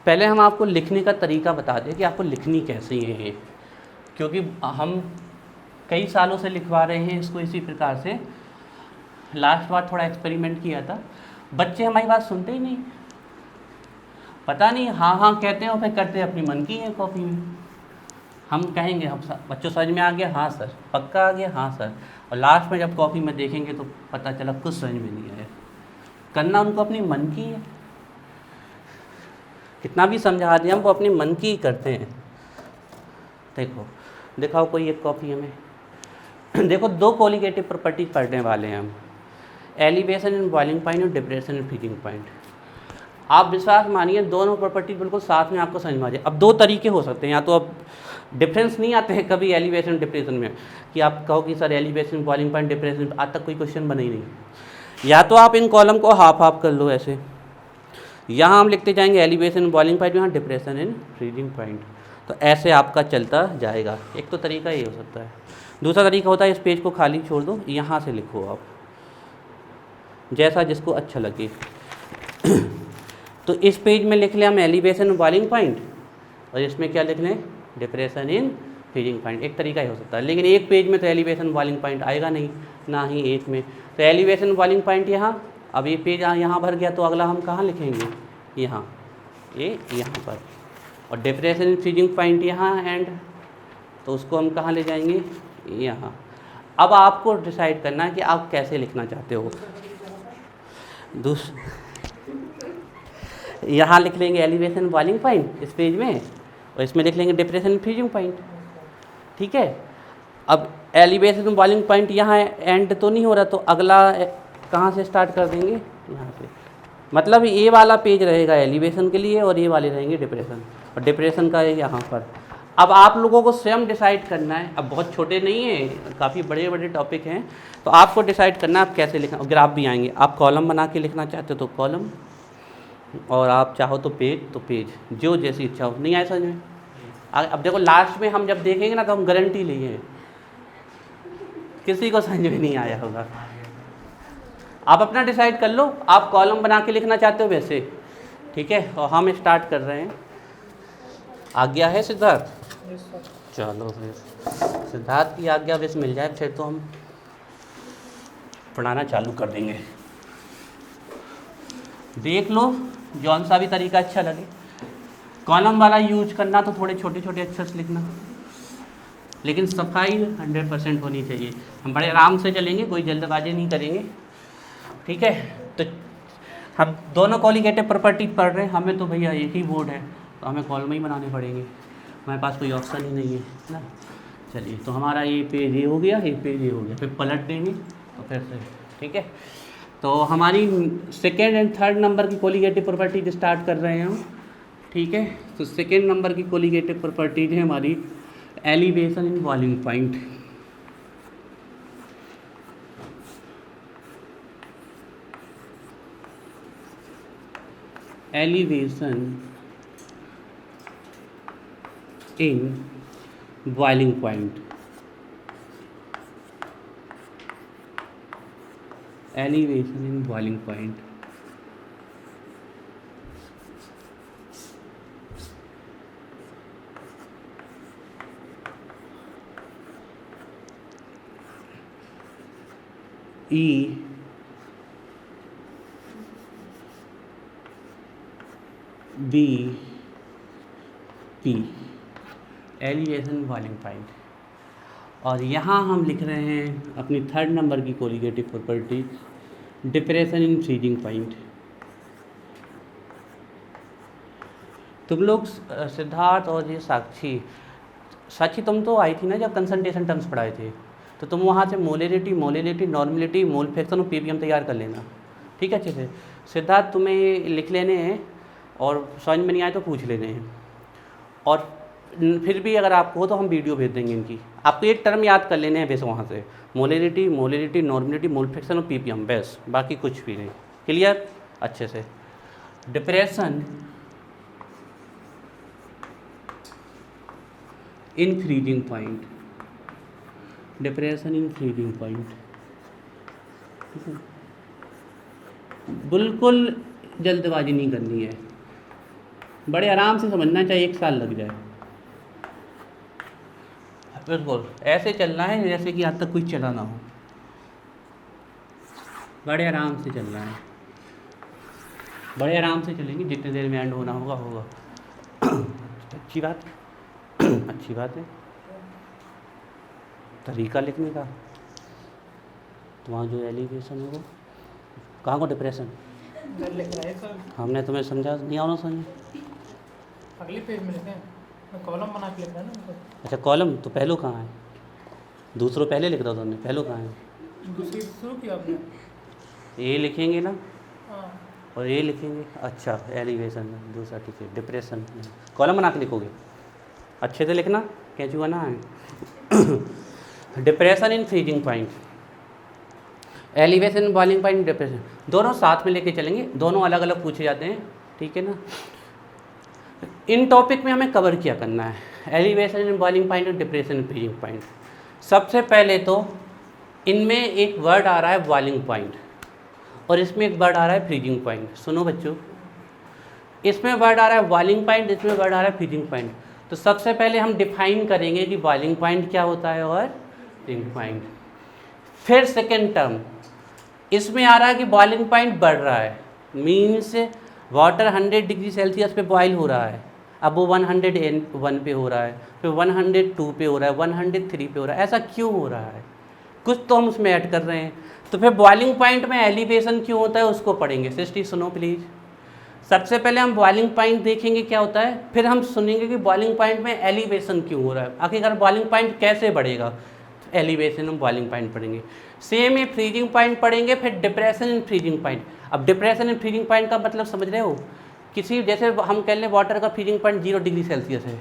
पहले हम आपको लिखने का तरीका बता दें कि आपको लिखनी कैसे है ये, क्योंकि हम कई सालों से लिखवा रहे हैं इसको इसी प्रकार से। लास्ट बार थोड़ा एक्सपेरिमेंट किया था, बच्चे हमारी बात सुनते ही नहीं, पता नहीं हाँ हाँ कहते हैं और फिर करते अपनी मन की है कॉपी में। हम कहेंगे हम बच्चों समझ में आ गया, हाँ सर, पक्का आ गया, हाँ सर, और लास्ट में जब कॉपी में देखेंगे तो पता चला कुछ समझ में नहीं आया। करना उनको अपनी मन की है, कितना भी समझा दिया हम वो अपनी मन की ही करते हैं। देखो दिखाओ कोई एक कॉपी हमें। देखो दो कोलिगेटिव प्रॉपर्टीज पढ़ने वाले हैं हम, एलिवेशन इन बॉइलिंग पॉइंट और डिप्रेशन इन फ्रीजिंग पॉइंट। आप विश्वास मानिए दोनों प्रॉपर्टी बिल्कुल साथ में आपको समझ में आ जाए। अब दो तरीके हो सकते हैं, या तो अब डिफरेंस नहीं आते हैं कभी एलिवेशन डिप्रेशन में कि आप कहो कि sir elevation boiling point depression, आज तक कोई क्वेश्चन बना ही नहीं। या तो आप इन कॉलम को हाफ हाफ कर लो ऐसे, यहाँ हम लिखते जाएंगे एलिवेशन बॉइलिंग पॉइंट, यहाँ डिप्रेशन इन फ्रीजिंग पॉइंट, तो ऐसे आपका चलता जाएगा। एक तो तरीका ये हो सकता है। दूसरा तरीका होता है इस पेज को खाली छोड़ दो, यहाँ से लिखो आप जैसा जिसको अच्छा लगे। तो इस पेज में लिख लें हम एलिवेशन बॉइलिंग पॉइंट, और इसमें क्या लिख लें, डिप्रेशन इन फ्रीजिंग पॉइंट। एक तरीका ही हो सकता है, लेकिन एक पेज में तो एलिवेशन बॉइलिंग पॉइंट आएगा नहीं, ना ही एक में। तो एलिवेशन बॉइलिंग पॉइंट यहाँ, अब ये पेज यहाँ भर गया तो अगला हम कहाँ लिखेंगे, यहाँ, ये यहाँ पर, और डिप्रेशन इन फ्रीजिंग पॉइंट यहाँ एंड, तो उसको हम कहाँ ले जाएंगे, यहाँ। अब आपको डिसाइड करना है कि आप कैसे लिखना चाहते हो। यहाँ लिख लेंगे एलिवेशन बॉइलिंग पॉइंट इस पेज में, और इसमें लिख लेंगे डिप्रेशन फ्रीजिंग पॉइंट, ठीक है। अब एलिवेशन बॉइलिंग पॉइंट यहाँ एंड तो नहीं हो रहा, तो अगला कहाँ से स्टार्ट कर देंगे, यहाँ से। मतलब ये वाला पेज रहेगा एलिवेशन के लिए और ये वाले रहेंगे डिप्रेशन, और डिप्रेशन का है यहाँ पर। अब आप लोगों को स्वयं डिसाइड करना है, अब बहुत छोटे नहीं हैं, काफ़ी बड़े बड़े टॉपिक हैं, तो आपको डिसाइड करना है आप कैसे लिखना। ग्राफ भी आएंगे, आप कॉलम बना के लिखना चाहते हो तो कॉलम, और आप चाहो तो पेज, जो जैसी इच्छा हो। नहीं आया समझ में? अब देखो लास्ट में हम जब देखेंगे ना तो हम गारंटी लिए किसी को समझ में नहीं आया होगा। आप अपना डिसाइड कर लो, आप कॉलम बना के लिखना चाहते हो वैसे, ठीक है। और हम स्टार्ट कर रहे हैं। आज्ञा है सिद्धार्थ? चलो फिर सिद्धार्थ की आज्ञा बस मिल जाए फिर तो हम पढ़ाना चालू कर देंगे। देख लो जौन सा भी तरीका अच्छा लगे। कॉलम वाला यूज करना तो थोड़े छोटे छोटे अक्षर से लिखना, लेकिन सफाई 100% होनी चाहिए। हम बड़े आराम से चलेंगे, कोई जल्दबाजी नहीं करेंगे, ठीक है। तो हम दोनों कोलिगेटिव प्रॉपर्टी पढ़ रहे हैं, हमें तो भैया एक ही बोर्ड है तो हमें कॉलम ही बनाने पड़ेंगे, हमारे पास कोई ऑप्शन ही नहीं है ना। चलिए तो हमारा ये पेज ये हो गया, ये पेज ये हो गया, फिर पलट देंगे तो फिर से, ठीक है। तो हमारी सेकेंड एंड थर्ड नंबर की कोलिगेटिव प्रॉपर्टी स्टार्ट कर रहे हैं हम, ठीक है। तो सेकेंड नंबर की कोलिगेटिव प्रॉपर्टीज है हमारी elevation in boiling point. Elevation in boiling point, elevation in boiling point. E B P, elevation boiling point. और यहाँ हम लिख रहे हैं अपनी थर्ड नंबर की colligative property depression in freezing point. तुम लोग सिद्धार्थ और ये साक्षी तुम तो आई थी ना जब कंसंट्रेशन टर्म्स पढ़ाए थे, तो तुम वहाँ से मोलेरिटी, नॉर्मलिटी, मोल फ्रैक्शन और पीपीएम तैयार कर लेना, ठीक है अच्छे से। सिद्धार्थ तुम्हें लिख लेने हैं, और समझ में नहीं आए तो पूछ लेने हैं, और फिर भी अगर आपको हो तो हम वीडियो भेज देंगे इनकी। आपको एक टर्म याद कर लेने हैं बस वहाँ से, मोलेरिटी, नॉर्मलिटी, मोल फ्रैक्शन और पीपीएम, बस, बाकी कुछ भी नहीं। क्लियर अच्छे से। Depression in freezing point, depression in freezing point, बिल्कुल जल्दबाजी नहीं करनी है। बड़े आराम से समझना, चाहिए 1 साल लग जाए। बिल्कुल ऐसे चलना है जैसे कि आज तक कोई चला ना हो, बड़े आराम से चलना है, बड़े आराम से चलेंगे, जितनी देर में एंड होना होगा होगा। अच्छी बात अच्छी बात है। तरीका लिखने का, तो वहाँ जो एलिवेशन है वो कहाँ को डिप्रेशन लिख रहा है सर, हमने तुम्हें समझा नहीं, आओ ना समझ। अगले पेज में लिखें, मैं कॉलम बना के लिख रहा है ना उनको। अच्छा कॉलम, तो पहलू कहाँ है? दूसरों पहले लिख दो तुमने, पहलू कहाँ है? दूसरी शुरू किया आपने। ए लिखेंगे ना, हाँ और ए लिखेंगे। अच्छा एलिवेशन दूसरा, ठीक है। डिप्रेशन कॉलम बना के लिखोगे, अच्छे से लिखना, कैंची बना है। Depression in freezing point, elevation boiling point, depression, दोनों साथ में लेके चलेंगे, दोनों अलग अलग पूछे जाते हैं, ठीक है ना। इन टॉपिक में हमें कवर क्या करना है, एलिवेशन इन बॉइलिंग पॉइंट और डिप्रेशन इन फ्रीजिंग पॉइंट। सबसे पहले तो इनमें एक वर्ड आ रहा है बॉइलिंग पॉइंट, और इसमें एक वर्ड आ रहा है फ्रीजिंग पॉइंट। सुनो बच्चों, इसमें वर्ड आ रहा है बॉइलिंग पॉइंट, इसमें वर्ड आ रहा है फ्रीजिंग पॉइंट। तो सबसे पहले हम डिफाइन करेंगे कि बॉइलिंग पॉइंट क्या होता है और फ्रीजिंग पॉइंट। फिर सेकेंड टर्म इसमें आ रहा है कि बॉइलिंग पॉइंट बढ़ रहा है, मीन्स वाटर 100 डिग्री सेल्सियस पे बॉयल हो रहा है, अब वो 101 पे हो रहा है, फिर 102 पे हो रहा है, 103 पे हो रहा है। ऐसा क्यों हो रहा है? कुछ तो हम उसमें ऐड कर रहे हैं। तो फिर बॉइलिंग पॉइंट में एलिवेशन क्यों होता है उसको पढ़ेंगे। सिस्टी सुनो प्लीज़, सबसे पहले हम बॉइलिंग पॉइंट देखेंगे क्या होता है, फिर हम सुनेंगे कि बॉइलिंग पॉइंट में एलिवेशन क्यों हो रहा है, आखिरकार बॉइलिंग पॉइंट कैसे बढ़ेगा। एलिवेशन हम बॉइलिंग पॉइंट पढ़ेंगे, सेम है फ्रीजिंग पॉइंट पढ़ेंगे, फिर डिप्रेशन इन फ्रीजिंग पॉइंट। अब डिप्रेशन इन फ्रीजिंग पॉइंट का मतलब समझ रहे हो, किसी जैसे हम कह लें वाटर का फ्रीजिंग पॉइंट 0 डिग्री सेल्सियस है,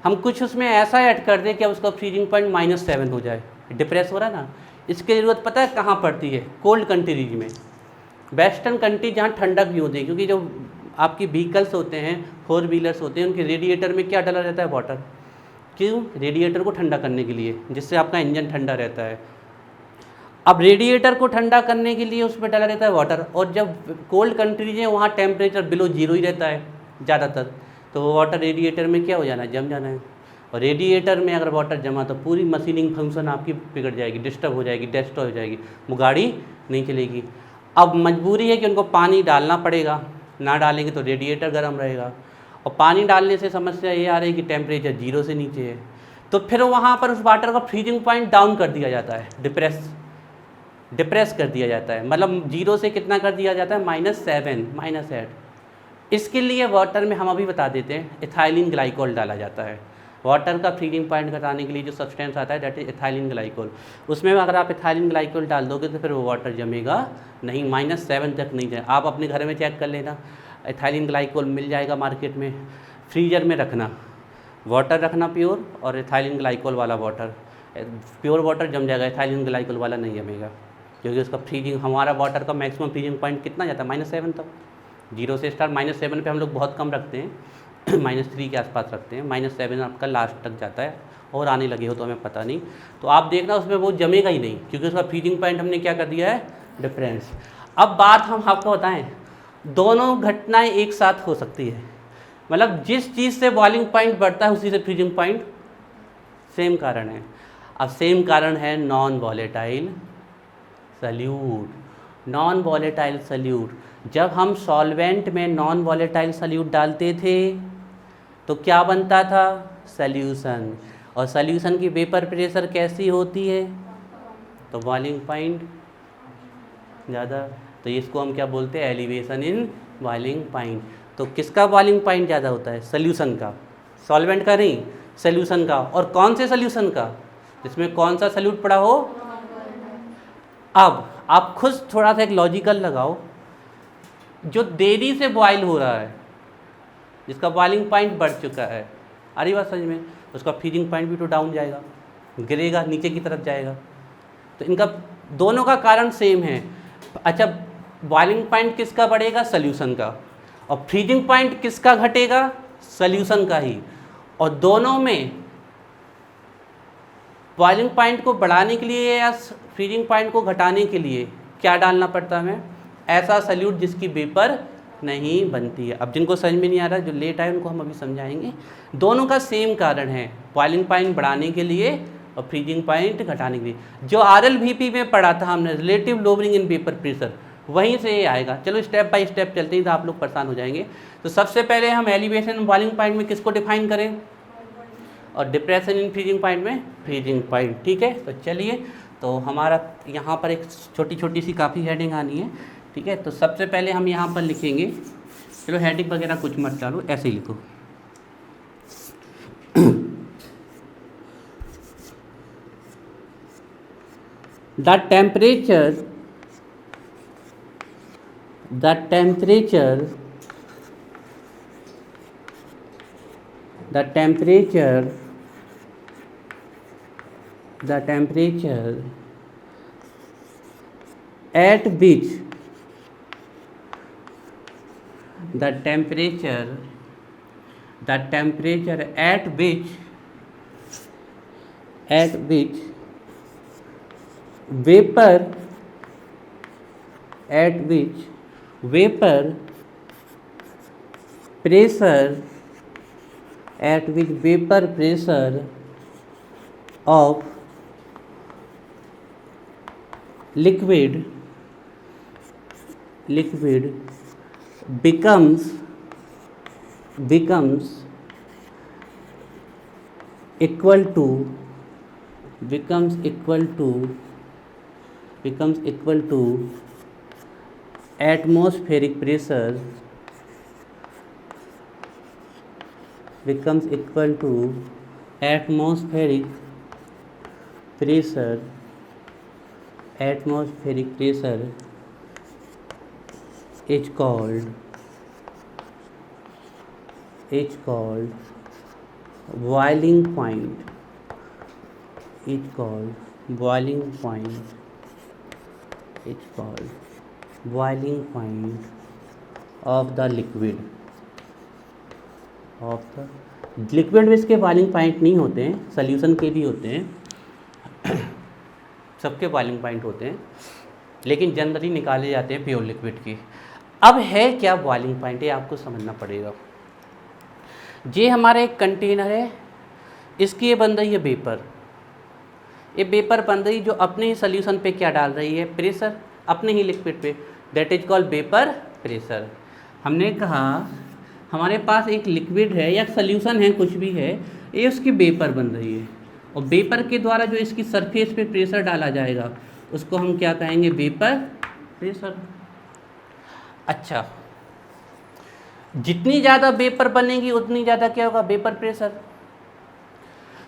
हम कुछ उसमें ऐसा ऐड कर दें कि उसका फ्रीजिंग पॉइंट -7 हो जाए, डिप्रेस हो रहा है ना। इसकी ज़रूरत पता है कहाँ पड़ती है? कोल्ड कंट्रीज में, वेस्टर्न कंट्री जहाँ ठंडक भी होती है, क्योंकि जो आपकी व्हीकल्स होते हैं, 4 व्हीलर्स होते हैं, उनके रेडिएटर में क्या डला रहता है? वाटर। क्यों? रेडिएटर को ठंडा करने के लिए, जिससे आपका इंजन ठंडा रहता है। अब रेडिएटर को ठंडा करने के लिए उसमें डाला रहता है वाटर, और जब कोल्ड कंट्रीज हैं वहाँ टेम्परेचर बिलो 0 ही रहता है ज़्यादातर, तो वो वाटर रेडिएटर में क्या हो जाना है? जम जाना है। और रेडिएटर में अगर वाटर जमा तो पूरी मशीनिंग फंक्शन आपकी बिगड़ जाएगी, डिस्टर्ब हो जाएगी, डिस्ट्रॉय हो जाएगी, वो गाड़ी नहीं चलेगी। अब मजबूरी है कि उनको पानी डालना पड़ेगा, ना डालेंगे तो रेडिएटर गर्म रहेगा, और पानी डालने से समस्या ये आ रही है कि टेम्परेचर 0 से नीचे है, तो फिर वहाँ पर उस वाटर का फ्रीजिंग पॉइंट डाउन कर दिया जाता है, डिप्रेस कर दिया जाता है, मतलब 0 से कितना कर दिया जाता है? -7 -8। इसके लिए वाटर में हम अभी बता देते हैं, इथाइलिन ग्लाइकोल डाला जाता है। वाटर का फ्रीजिंग पॉइंट घटाने के लिए जो सब्सटेंस आता है दैट इज इथाइलिन ग्लाइकोल। उसमें अगर आप इथाइलिन ग्लाइकोल डाल दोगे तो फिर वो वाटर जमेगा नहीं, -7 तक नहीं जाए। आप अपने घर में चेक कर लेना, इथाइलिन ग्लाइकोल मिल जाएगा मार्केट में। फ्रीजर में रखना, वाटर रखना प्योर, और इथाइलिन ग्लाइकोल वाला वाटर, प्योर वाटर जम जाएगा, इथाइलिन ग्लाइकोल वाला नहीं जमेगा, क्योंकि उसका फ्रीजिंग, हमारा वाटर का मैक्सिमम फ्रीजिंग पॉइंट कितना जाता है? -7 तक। 0 से स्टार्ट, -7 पे हम लोग बहुत कम रखते हैं, -3 के आसपास रखते हैं, -7 आपका लास्ट तक जाता है, और आने लगे हो तो हमें पता नहीं। तो आप देखना उसमें वो जमेगा ही नहीं, क्योंकि उसका फ्रीजिंग पॉइंट हमने क्या कर दिया है? डिफरेंस। अब बात हम आपको बताएं, दोनों घटनाएं एक साथ हो सकती है, मतलब जिस चीज़ से बॉइलिंग पॉइंट बढ़ता है उसी से फ्रीजिंग पॉइंट, सेम कारण है। अब सेम कारण है non volatile solute. Non volatile solute, जब हम सॉल्वेंट में नॉन वॉलेटाइल सल्यूट डालते थे तो क्या बनता था? सल्यूशन। और सल्यूशन की वेपर प्रेशर कैसी होती है? तो बॉइलिंग पॉइंट ज़्यादा, तो इसको हम क्या बोलते हैं? Elevation in boiling point. तो किसका बॉइलिंग पॉइंट ज़्यादा होता है? सल्यूशन का, सॉल्वेंट का नहीं, सल्यूशन का। और कौन से सल्यूशन का? जिसमें कौन सा सल्यूट पड़ा हो। अब आप खुद थोड़ा सा एक लॉजिकल लगाओ, जो देरी से बॉयल हो रहा है, जिसका बॉइलिंग पॉइंट बढ़ चुका है, अरे बात समझ में, उसका फ्रीजिंग पॉइंट भी तो डाउन जाएगा, गिरेगा, नीचे की तरफ जाएगा। तो इनका दोनों का कारण सेम है। अच्छा, बॉइलिंग पॉइंट किसका बढ़ेगा? सल्यूशन का। और फ्रीजिंग पॉइंट किसका घटेगा? सल्यूशन का ही। और दोनों में बॉइलिंग पॉइंट को बढ़ाने के लिए या फ्रीजिंग पॉइंट को घटाने के लिए क्या डालना पड़ता है हमें? ऐसा सल्यूट जिसकी वेपर नहीं बनती है। अब जिनको समझ में नहीं आ रहा, जो लेट आए उनको हम अभी समझाएंगे। दोनों का सेम कारण है, बॉइलिंग पॉइंट बढ़ाने के लिए और फ्रीजिंग पॉइंट घटाने के लिए। जो RLVP में पढ़ा था हमने, relative lowering in vapour pressure, वहीं से ये आएगा। चलो स्टेप बाय स्टेप चलते हैं तो आप लोग परेशान हो जाएंगे। तो सबसे पहले हम एलिवेशन बॉइलिंग पॉइंट में किसको डिफाइन करें, और डिप्रेशन इन फ्रीजिंग पॉइंट में फ्रीजिंग पॉइंट। ठीक है, तो चलिए, तो हमारा यहाँ पर एक छोटी छोटी सी काफ़ी हेडिंग आनी है। ठीक है, तो सबसे पहले हम यहाँ पर लिखेंगे, चलो हेडिंग वगैरह कुछ मत डालो, ऐसे ही लिखो। The temperature at which vapor pressure of liquid becomes equal to atmospheric pressure is called boiling point of the liquid में इसके बॉइलिंग पॉइंट नहीं होते हैं, सॉल्यूशन के भी होते हैं, सबके बॉइलिंग पॉइंट होते हैं, लेकिन जनरली निकाले जाते हैं प्योर लिक्विड की। अब है क्या बॉइलिंग पॉइंट, ये आपको समझना पड़ेगा। ये हमारा एक कंटेनर है, इसकी ये बन रही है वेपर, ये वेपर बन रही जो अपने ही सॉल्यूशन पे क्या डाल रही है, प्रेशर, अपने ही लिक्विड पे, that is called vapour pressure. हमने कहा हमारे पास एक लिक्विड है या सॉल्यूशन है, कुछ भी है, ये उसकी वेपर बन रही है, और वेपर के द्वारा जो इसकी सरफेस पे प्रेशर डाला जाएगा उसको हम क्या कहेंगे, वेपर प्रेशर। अच्छा, जितनी ज़्यादा वेपर बनेगी उतनी ज़्यादा क्या होगा, वेपर प्रेशर।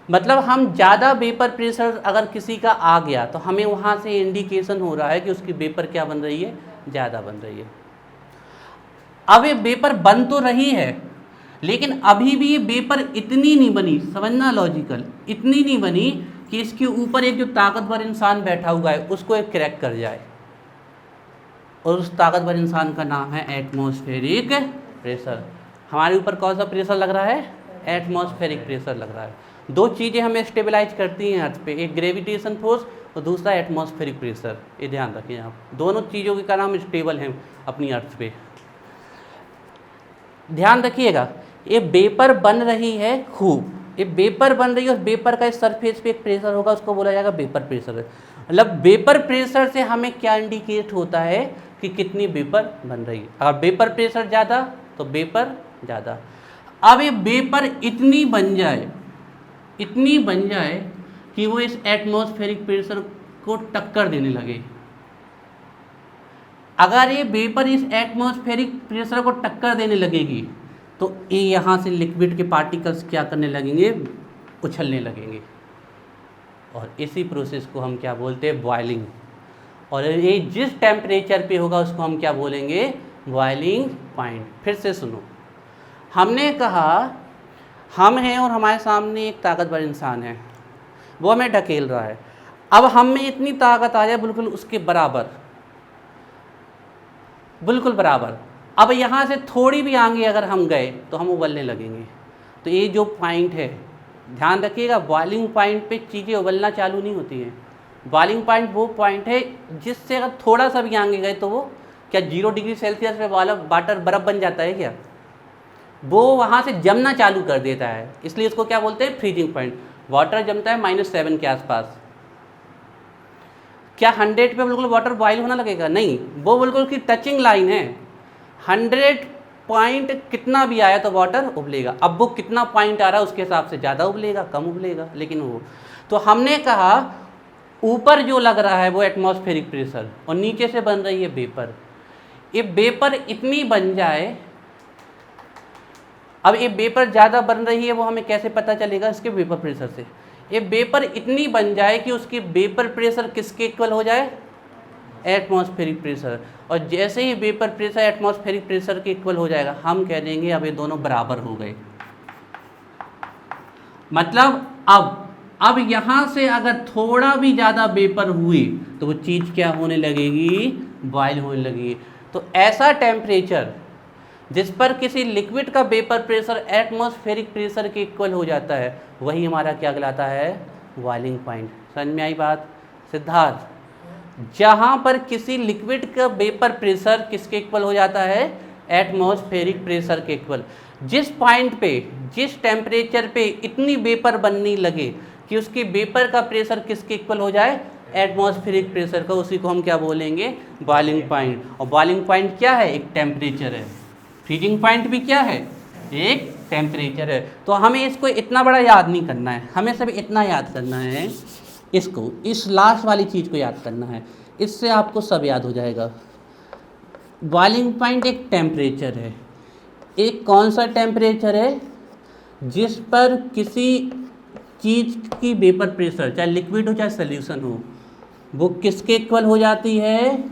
मतलब हम ज़्यादा वेपर प्रेशर अगर किसी का आ गया तो हमें वहाँ से इंडिकेशन हो रहा है कि उसकी वेपर क्या बन रही है, ज़्यादा बन रही है। अब ये वेपर बन तो रही है, लेकिन अभी भी ये वेपर इतनी नहीं बनी, समझना लॉजिकल, इतनी नहीं बनी कि इसके ऊपर एक जो ताकतवर इंसान बैठा हुआ है उसको एक क्रैक कर जाए, और उस ताकतवर इंसान का नाम है एटमॉस्फेरिक प्रेशर। हमारे ऊपर कौन सा प्रेशर लग रहा है, एटमॉस्फेरिक प्रेशर लग रहा है। दो चीज़ें हमें स्टेबलाइज करती हैं अर्थ पे, एक ग्रेविटेशन फोर्स और दूसरा एटमॉस्फेरिक प्रेशर। ये ध्यान रखिए आप, दोनों चीज़ों के कारण हम स्टेबल हैं अपनी अर्थ पे। ध्यान रखिएगा, ये वेपर बन रही है खूब, ये वेपर बन रही है और वेपर का इस सरफेस पे एक प्रेशर होगा, उसको बोला जाएगा वेपर प्रेशर। मतलब वेपर प्रेशर से हमें क्या इंडिकेट होता है कि कितनी वेपर बन रही है। अगर वेपर प्रेशर ज़्यादा तो वेपर ज़्यादा। अब ये वेपर इतनी बन जाए कि वो इस एटमॉस्फेरिक प्रेशर को टक्कर देने लगे। अगर ये वेपर इस एटमॉस्फेरिक प्रेशर को टक्कर देने लगेगी तो ये यहाँ से लिक्विड के पार्टिकल्स क्या करने लगेंगे, उछलने लगेंगे, और इसी प्रोसेस को हम क्या बोलते हैं, बॉइलिंग। और ये जिस टेम्परेचर पे होगा उसको हम क्या बोलेंगे, बॉइलिंग पॉइंट। फिर से सुनो, हमने कहा हम हैं और हमारे सामने एक ताकतवर इंसान है, वो हमें ढकेल रहा है। अब हम में इतनी ताकत आ जाए बिल्कुल उसके बराबर, बिल्कुल बराबर। अब यहाँ से थोड़ी भी आगे अगर हम गए तो हम उबलने लगेंगे। तो ये जो पॉइंट है, ध्यान रखिएगा, बॉइलिंग पॉइंट पे चीज़ें उबलना चालू नहीं होती हैं। बॉइलिंग पॉइंट वो पॉइंट है जिससे अगर थोड़ा सा भी आगे गए तो वो क्या 0 डिग्री सेल्सियस पे वाला वाटर बर्फ़ बन जाता है क्या? वो वहाँ से जमना चालू कर देता है, इसलिए इसको क्या बोलते हैं? Freezing point. वाटर जमता है -7 के आसपास। क्या 100 पे बिल्कुल वाटर बॉयल होना लगेगा? नहीं, वो बिल्कुल की टचिंग लाइन है। 100 पॉइंट कितना भी आया तो वाटर उबलेगा। अब वो कितना पॉइंट आ रहा है उसके हिसाब से ज़्यादा उबलेगा, कम उबलेगा, लेकिन वो तो हमने कहा ऊपर जो लग रहा है वो एटमॉस्फेरिक प्रेशर और नीचे से बन रही है वेपर। ये वेपर इतनी बन जाए, अब ये वेपर ज़्यादा बन रही है वो हमें कैसे पता चलेगा? इसके वेपर प्रेशर से। ये वेपर इतनी बन जाए कि उसकी वेपर प्रेशर किसके इक्वल हो जाए? Atmospheric pressure. और जैसे ही वेपर प्रेशर एटमॉस्फेरिक प्रेशर के इक्वल हो जाएगा, हम कह देंगे अब ये दोनों बराबर हो गए। मतलब अब यहाँ से अगर थोड़ा भी ज़्यादा वेपर हुई तो वो चीज़ क्या होने लगेगी? बॉयल होने लगेगी। तो ऐसा टेम्परेचर जिस पर किसी लिक्विड का वेपर प्रेशर एटमॉस्फेरिक प्रेशर के इक्वल हो जाता है, वही हमारा क्या कहलाता है? Boiling point. समझ में आई बात सिद्धार्थ? जहाँ पर किसी लिक्विड का वेपर प्रेशर किसके इक्वल हो जाता है? एटमॉस्फेरिक प्रेशर के इक्वल। जिस पॉइंट पे, जिस टेम्परेचर पे इतनी वेपर बनने लगे कि उसकी वेपर का प्रेशर किसके इक्वल हो जाए? एटमॉस्फेरिक प्रेशर का, उसी को हम क्या बोलेंगे? Boiling point. और बॉइलिंग पॉइंट क्या है? एक टेम्परेचर है। फ्रीजिंग पॉइंट भी क्या है? एक टेम्परेचर है। तो हमें इसको इतना बड़ा याद नहीं करना है, हमें सिर्फ इतना याद करना है, इसको, इस लास्ट वाली चीज़ को याद करना है, इससे आपको सब याद हो जाएगा। बॉइलिंग पॉइंट एक टेम्परेचर है। एक कौन सा टेम्परेचर है? जिस पर किसी चीज़ की वेपर प्रेशर, चाहे लिक्विड हो चाहे सोल्यूशन हो, वो किसके इक्वल हो जाती है?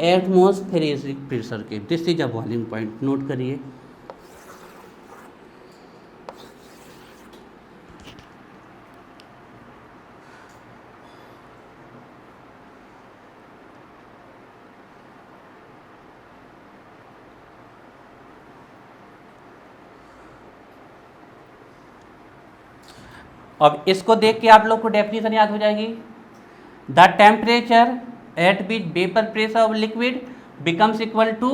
एटमॉस्फेरिक प्रेशर के। This is a boiling point. Note करिए। अब इसको देख के आप लोग को डेफिनेशन याद हो जाएगी। The temperature at which vapour pressure of liquid becomes equal to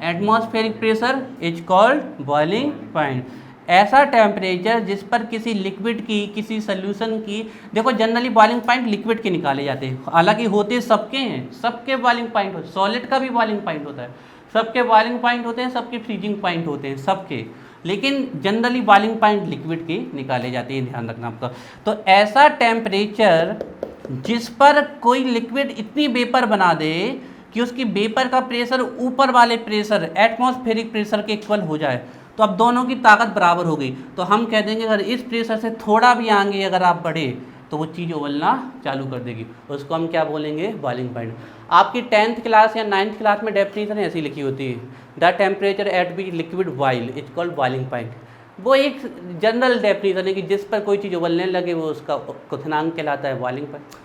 atmospheric pressure is called boiling point. ऐसा टेम्परेचर जिस पर किसी लिक्विड की, किसी सोल्यूशन की, देखो जनरली बॉइलिंग पॉइंट लिक्विड के निकाले जाते हैं, हालांकि होते सबके हैं, सबके बॉइलिंग पॉइंट होते, सॉलिड का भी बॉइलिंग पॉइंट होता है, सबके बॉइलिंग पॉइंट होते हैं, सबके फ्रीजिंग पॉइंट होते हैं, सबके, लेकिन जनरली बॉइलिंग पॉइंट लिक्विड के निकाले जाते हैं, ध्यान रखना आपका। तो ऐसा टेम्परेचर जिस पर कोई लिक्विड इतनी वेपर बना दे कि उसकी वेपर का प्रेशर ऊपर वाले प्रेशर एटमॉस्फेरिक प्रेशर के इक्वल हो जाए, तो अब दोनों की ताकत बराबर हो गई। तो हम कह देंगे अगर इस प्रेशर से थोड़ा भी आगे अगर आप बढ़े तो वो चीज़ उबलना चालू कर देगी, उसको हम क्या बोलेंगे? Boiling point. आपकी 10th क्लास या 9th क्लास में डेफिनेशन ऐसी लिखी होती है, the temperature at which liquid boil is called boiling point. वो एक जनरल डेफिनेशन है कि जिस पर कोई चीज़ उबलने लगे वो उसका क्वथनांक कहलाता है बॉइलिंग पॉइंट।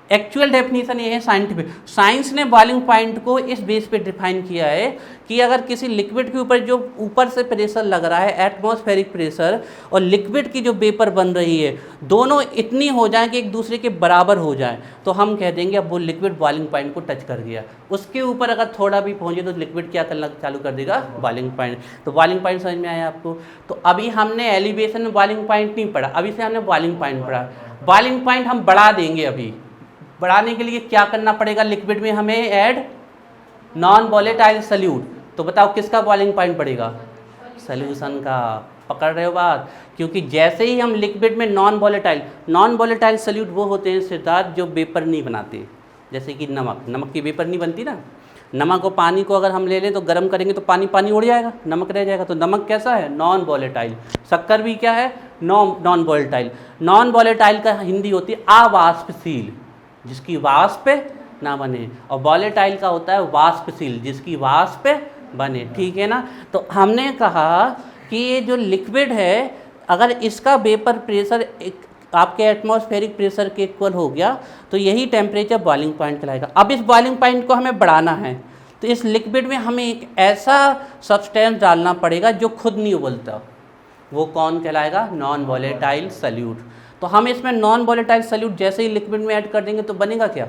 एक्चुअल डेफिनेशन ये है साइंटिफिक। साइंस ने बॉइलिंग पॉइंट को इस बेस पे डिफाइन किया है कि अगर किसी लिक्विड के ऊपर जो ऊपर से प्रेशर लग रहा है एटमॉस्फेरिक प्रेशर, और लिक्विड की जो वेपर बन रही है, दोनों इतनी हो जाए कि एक दूसरे के बराबर हो जाए, तो हम कह देंगे अब वो लिक्विड बॉइलिंग पॉइंट को टच कर गया। उसके ऊपर अगर थोड़ा भी पहुँचे तो लिक्विड क्या करना चालू कर देगा? Boiling point. तो बॉइलिंग पॉइंट समझ में आया आपको? तो अभी हमने एलिवेशन में बॉइलिंग पॉइंट नहीं पढ़ा, अभी से हमने बॉइलिंग पॉइंट पढ़ा। बॉइलिंग पॉइंट हम बढ़ा देंगे। अभी बढ़ाने के लिए क्या करना पड़ेगा? लिक्विड में हमें ऐड नॉन वॉलेटाइल सल्यूट। तो बताओ किसका बॉइलिंग पॉइंट बढ़ेगा? सॉल्यूशन का। पकड़ रहे हो बात? क्योंकि जैसे ही हम लिक्विड में नॉन वॉलेटाइल सल्यूट वो होते हैं सिद्धार्थ जो वेपर नहीं बनाते, जैसे कि नमक की वेपर नहीं बनती ना। नमक और पानी को अगर हम ले लें तो गर्म करेंगे तो पानी उड़ जाएगा, नमक रह जाएगा। तो नमक कैसा है? Non volatile. शक्कर भी क्या है? Non volatile. नॉन वॉलेटाइल का हिंदी होती है अवाष्पशील, जिसकी वाष्प ना बने, और वॉलेटाइल का होता है वाष्पशील, जिसकी वाष्प बने। ठीक है ना? तो हमने कहा कि ये जो लिक्विड है अगर इसका वेपर प्रेशर आपके एटमॉस्फेरिक प्रेशर के इक्वल हो गया तो यही टेम्परेचर बॉइलिंग पॉइंट कहलाएगा। अब इस बॉइलिंग पॉइंट को हमें बढ़ाना है, तो इस लिक्विड में हमें एक ऐसा सब्सटेंस डालना पड़ेगा जो खुद नहीं उबलता। वो कौन कहलाएगा? Non volatile solute. तो हम इसमें नॉन वॉलेटाइल सल्यूट जैसे ही लिक्विड में ऐड कर देंगे तो बनेगा क्या?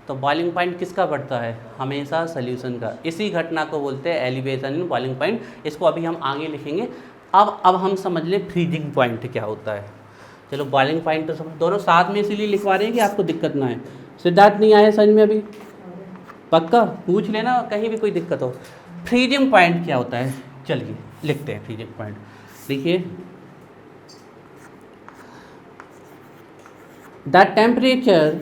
तो बॉइलिंग पॉइंट किसका बढ़ता है? हमेशा सॉल्यूशन का। इसी घटना को बोलते हैं एलिवेशन इन बॉइलिंग पॉइंट। इसको अभी हम आगे लिखेंगे। अब हम समझ लें फ्रीजिंग पॉइंट क्या होता है। चलो बॉइलिंग पॉइंट तो समझ, दोनों साथ में इसीलिए लिखवा रहे हैं कि आपको दिक्कत ना आए। सिद्धार्थ नहीं आया समझ में अभी? पक्का पूछ लेना कहीं भी कोई दिक्कत हो। फ्रीजिंग पॉइंट क्या होता है? चलिए लिखते हैं फ्रीजिंग पॉइंट। देखिए, द टेम्परेचर,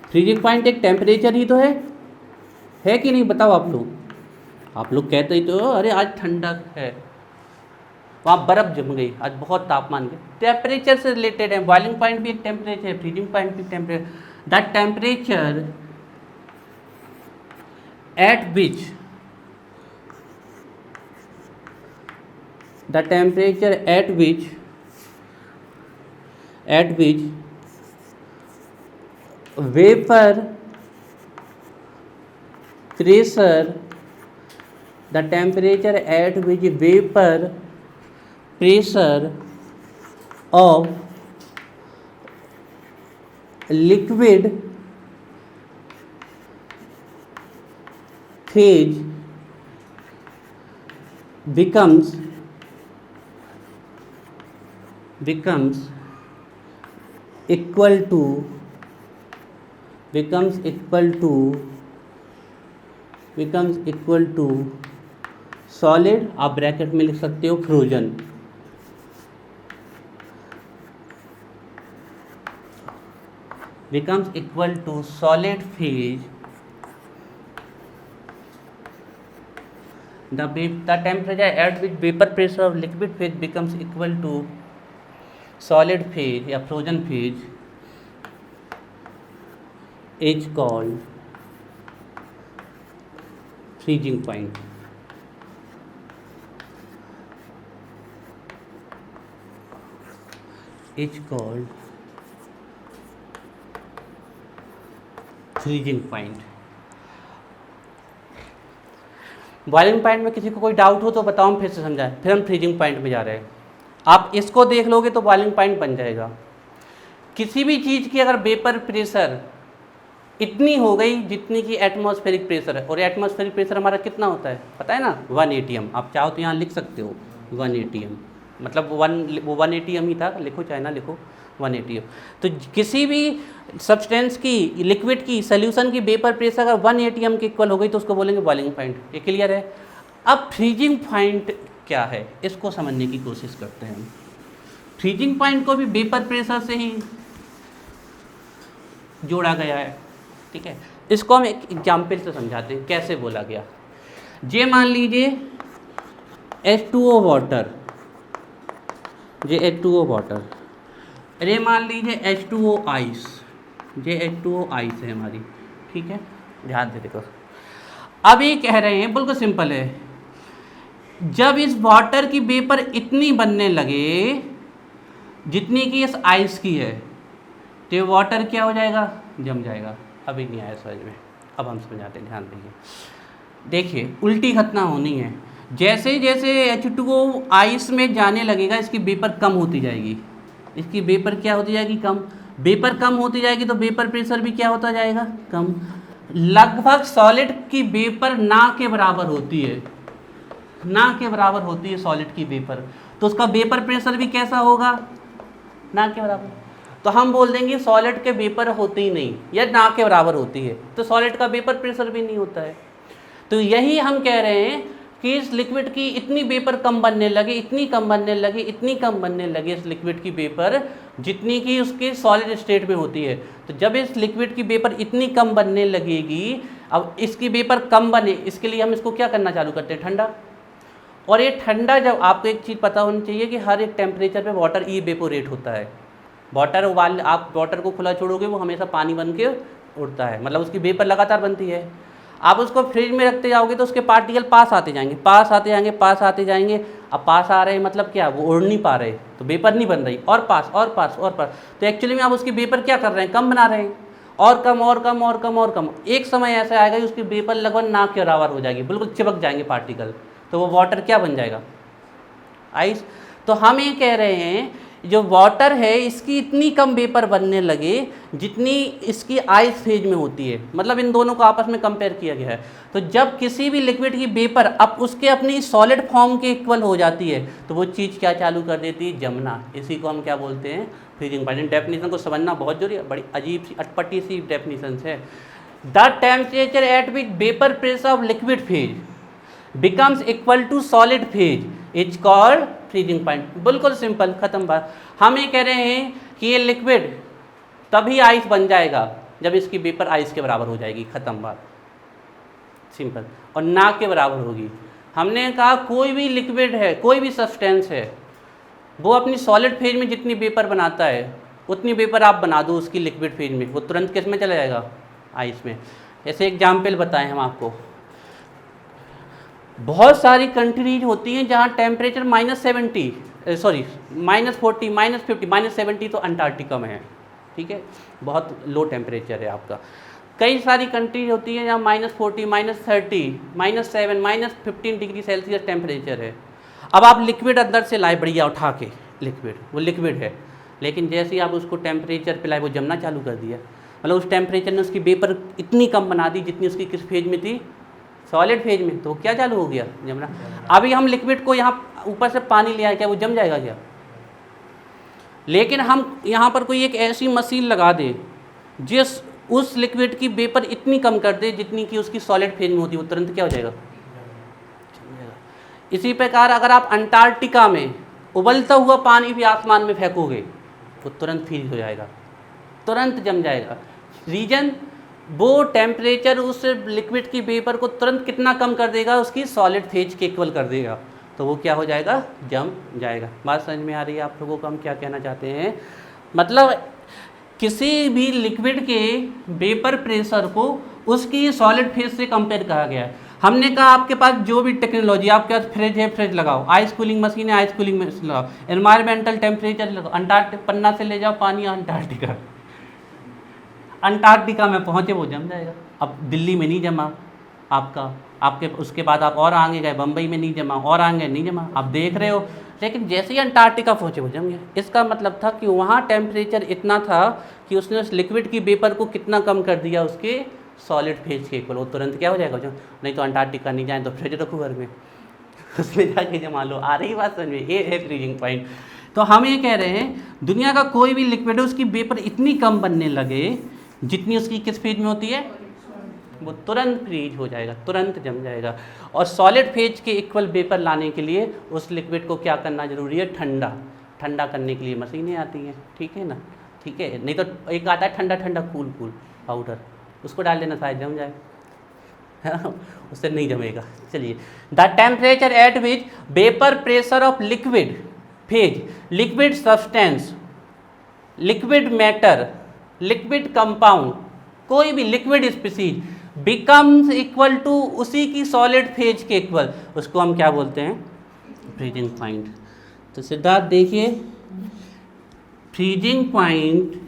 फ्रीजिंग पॉइंट एक टेम्परेचर ही तो है कि नहीं? बताओ आप लोग। आप लोग कहते ही तो अरे आज ठंडक है, वहाँ बर्फ़ जम गई, आज बहुत तापमान है। टेम्परेचर से रिलेटेड है। बॉइलिंग पॉइंट भी एक टेम्परेचर है, फ्रीजिंग पॉइंट भी temperature. The temperature at which vapour pressure, the temperature at which vapor pressure of liquid phase becomes equal to solid, आप ब्रैकेट में लिख सकते हो frozen. becomes equal to solid phase, the temperature at which vapor pressure of liquid phase becomes equal to solid phase या frozen phase is called freezing point। is called freezing point. Boiling point में किसी को कोई doubt हो तो बताओ, हम फिर से समझाएं। फिर हम फ्रीजिंग पॉइंट में जा रहे हैं। आप इसको देख लोगे तो बॉइलिंग पॉइंट बन जाएगा। किसी भी चीज़ की अगर वेपर प्रेशर इतनी हो गई जितनी की एटमॉस्फेरिक प्रेशर है, और एटमॉस्फेरिक प्रेशर हमारा कितना होता है पता है ना? 1 atm। आप चाहो तो यहाँ लिख सकते हो 1 atm, मतलब 1 atm ही था, लिखो चाहे ना लिखो 1 atm। तो किसी भी सब्सटेंस की, लिक्विड की, सोल्यूशन की वेपर प्रेशर अगर 1 atm के इक्वल हो गई तो उसको बोलेंगे बॉइलिंग पॉइंट। ये क्लियर है? अब फ्रीजिंग पॉइंट क्या है इसको समझने की कोशिश करते हैं। फ्रीजिंग पॉइंट को भी वेपर प्रेशर से ही जोड़ा गया है, ठीक है। इसको हम एक एग्जाम्पल से समझाते हैं कैसे बोला गया। ये मान लीजिए H2O वाटर, ये H2O वाटर, अरे मान लीजिए H2O आइस, ये H2O आइस है हमारी, ठीक है। ध्यान से देखो, अब ये कह रहे हैं बिल्कुल सिंपल है, जब इस वाटर की वेपर इतनी बनने लगे जितनी कि इस आइस की है तो ये वाटर क्या हो जाएगा? जम जाएगा। अभी नहीं आया समझ में, अब हम समझाते हैं, ध्यान दीजिए। देखिए उल्टी घटना होनी है। जैसे जैसे H2O आइस में जाने लगेगा इसकी वेपर कम होती जाएगी, इसकी वेपर क्या होती जाएगी? कम। वेपर कम होती जाएगी तो वेपर प्रेशर भी क्या होता जाएगा? कम। लगभग सॉलिड की वेपर ना के बराबर होती है, ना के बराबर होती है सॉलिड की वेपर, तो उसका वेपर प्रेशर भी कैसा होगा? ना के बराबर। तो हम बोल देंगे सॉलिड के वेपर होती ही नहीं या ना के बराबर होती है, तो सॉलिड का वेपर प्रेशर भी नहीं होता है। तो यही हम कह रहे हैं कि इस लिक्विड की इतनी वेपर कम बनने लगी, इतनी कम बनने लगी, इतनी कम बनने लगी इस लिक्विड की वेपर जितनी कि उसकी सॉलिड स्टेट में होती है। तो जब इस लिक्विड की वेपर इतनी कम बनने लगेगी, अब इसकी वेपर कम बने इसके लिए हम इसको क्या करना चालू करते हैं? ठंडा। और ये ठंडा, जब आपको एक चीज़ पता होनी चाहिए कि हर एक टेम्परेचर पे वाटर इवेपोरेट होता है। वाटर उबाल, आप वाटर को खुला छोड़ोगे वो हमेशा पानी बन के उड़ता है, मतलब उसकी वेपर लगातार बनती है। आप उसको फ्रिज में रखते जाओगे तो उसके पार्टिकल पास आते जाएंगे, पास आते जाएंगे, पास आते जाएंगे। अब पास आ रहे हैं मतलब क्या? वो उड़ नहीं पा रहे, तो वेपर नहीं बन रही, और पास और पास और पास। तो एक्चुअली में आप उसकी वेपर क्या कर रहे हैं? कम बना रहे हैं, और कम और कम और कम और कम। एक समय ऐसा आएगा कि उसकी वेपर लगभग ना के बराबर हो जाएगी, बिल्कुल चिपक जाएंगे पार्टिकल, तो वो वाटर क्या बन जाएगा? आइस। तो हम ये कह रहे हैं जो वाटर है इसकी इतनी कम वेपर बनने लगे जितनी इसकी आइस फेज में होती है, मतलब इन दोनों को आपस में कंपेयर किया गया है। तो जब किसी भी लिक्विड की वेपर अब उसके अपनी सॉलिड फॉर्म के इक्वल हो जाती है तो वो चीज़ क्या चालू कर देती है, जमना। इसी को हम क्या बोलते हैं, फ्रीजिंग पॉइंट। डेफिनेशन को समझना बहुत जरूरी है, बड़ी अजीब सी अटपटी सी डेफिनेशन है। The temperature at which vapour pressure of liquid phase becomes equal to solid phase is called freezing point. बिल्कुल सिंपल, खत्म बात। हम ये कह रहे हैं कि ये लिक्विड तभी आइस बन जाएगा जब इसकी वेपर आइस के बराबर हो जाएगी, खत्म बात, सिंपल, और ना के बराबर होगी। हमने कहा कोई भी लिक्विड है, कोई भी सब्सटेंस है, वो अपनी सॉलिड फेज में जितनी वेपर बनाता है उतनी वेपर आप बना दो उसकी लिक्विड फेज में, वो तुरंत किस में चला जाएगा, आइस में। ऐसे एग्जाम्पल बताएं हम आपको। बहुत सारी कंट्रीज होती हैं जहाँ टेम्परेचर -70 सॉरी -40 -50 -70 तो अंटार्कटिका में है, ठीक है, बहुत लो टेम्परेचर है आपका। कई सारी कंट्रीज होती हैं जहाँ -40 -30 -7 -15 डिग्री सेल्सियस टेम्परेचर है। अब आप लिक्विड अंदर से लाए बढ़िया उठा के, लिक्विड, वो लिक्विड है, लेकिन जैसे ही आप उसको टेम्परेचर पे लाए वो जमना चालू कर दिया, मतलब उस टेम्परेचर ने उसकी वेपर इतनी कम बना दी जितनी उसकी किस फेज में थी, सॉलिड फेज में, तो क्या चालू हो गया, जमना। अभी हम लिक्विड को यहाँ ऊपर से पानी ले आए, क्या वो जम जाएगा क्या? लेकिन हम यहाँ पर कोई एक ऐसी मशीन लगा दे जिस उस लिक्विड की वेपर इतनी कम कर दे जितनी कि उसकी सॉलिड फेज में होती है, वो तुरंत क्या हो जाएगा, जम जाएगा। इसी प्रकार अगर आप अंटार्कटिका में उबलता हुआ पानी भी आसमान में फेंकोगे वो तुरंत फ्रीज हो जाएगा, तुरंत जम जाएगा। रीजन, वो टेम्परेचर उस लिक्विड की वेपर को तुरंत कितना कम कर देगा, उसकी सॉलिड फेज के इक्वल कर देगा, तो वो क्या हो जाएगा, जम जाएगा। बात समझ में आ रही है आप लोगों को हम क्या कहना चाहते हैं? मतलब किसी भी लिक्विड के वेपर प्रेशर को उसकी सॉलिड फेज से कंपेयर कहा गया है। हमने कहा आपके पास जो भी टेक्नोलॉजी, आपके पास फ्रिज है, फ्रिज लगाओ, आइस कूलिंग मशीन है, आइस कूलिंग मशीन लगाओ, एनवायरमेंटल टेम्परेचर लगाओ, अंटार्कटिका पन्ना से ले जाओ पानी अंटार्कटिका में पहुँचे वो जम जाएगा। अब दिल्ली में नहीं जमा आपका, आपके उसके बाद आप और आगे गए, बम्बई में नहीं जमा, और आगे नहीं जमा, आप देख रहे हो, लेकिन जैसे ही अंटार्कटिका पहुँचे वो जम गया। इसका मतलब था कि वहाँ टेम्परेचर इतना था कि उसने उस लिक्विड की वेपर को कितना कम कर दिया उसके सॉलिड फेज के इक्वल, वो तुरंत क्या हो जाएगा, जो नहीं तो अंटार्कटिका नहीं जाए तो फ्रिज रखो घर में उसमें जाके जमा लो। आ रही बात समझ में? ये है फ्रीजिंग पॉइंट। तो हम ये कह रहे हैं दुनिया का कोई भी लिक्विड है उसकी वेपर इतनी कम बनने लगे जितनी उसकी किस फेज में होती है, वो तुरंत फ्रीज हो जाएगा, तुरंत जम जाएगा। और सॉलिड फेज के इक्वल वेपर लाने के लिए उस लिक्विड को क्या करना जरूरी है, ठंडा। ठंडा करने के लिए मशीनें आती हैं, ठीक है ना, ठीक है। नहीं तो एक आता है ठंडा ठंडा कूल कूल पाउडर, उसको डाल देना, शायद जम जाए, उससे नहीं जमेगा। चलिए, the temperature at which vapour pressure of liquid phase, liquid substance, liquid matter, liquid compound, कोई भी liquid species becomes equal to उसी की सॉलिड फेज के इक्वल, उसको हम क्या बोलते हैं, फ्रीजिंग पॉइंट। तो सिद्धार्थ देखिए, फ्रीजिंग पॉइंट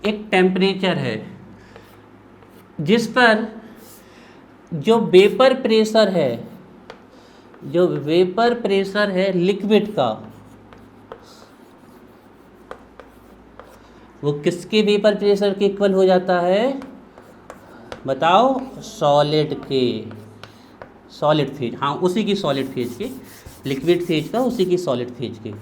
एक टेम्परेचर है जिस पर जो वेपर प्रेशर है, जो वेपर प्रेशर है लिक्विड का, वो किसके वेपर प्रेशर के इक्वल हो जाता है, बताओ, सॉलिड के, सॉलिड फेज, हाँ उसी की सॉलिड फेज के, लिक्विड फेज का उसी की सॉलिड फेज के।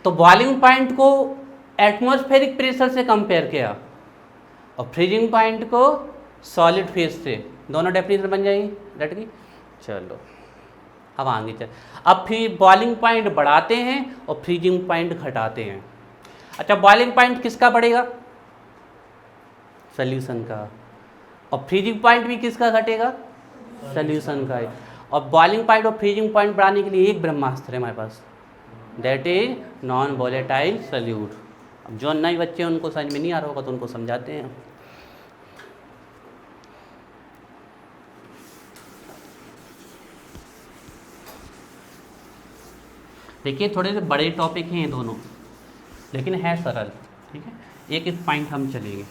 तो बॉइलिंग पॉइंट को एटमॉस्फेरिक प्रेशर से कंपेयर किया और फ्रीजिंग पॉइंट को सॉलिड फेज से, दोनों डेफिनेशन बन जाएगी, डट गई। चलो अब आगे चल, अब फिर बॉइलिंग पॉइंट बढ़ाते हैं और फ्रीजिंग पॉइंट घटाते हैं। अच्छा, बॉइलिंग पॉइंट किसका बढ़ेगा, सॉल्यूशन का, और फ्रीजिंग पॉइंट भी किसका घटेगा, सॉल्यूशन का है। और बॉइलिंग पॉइंट और फ्रीजिंग पॉइंट बढ़ाने के लिए एक ब्रह्मास्त्र है हमारे पास, that is non volatile solute. अब जो नए बच्चे हैं उनको समझ में नहीं आ रहा होगा तो उनको समझाते हैं। देखिए थोड़े से बड़े टॉपिक हैं ये दोनों, लेकिन है सरल। ठीक है, एक एक पॉइंट हम चलेंगे।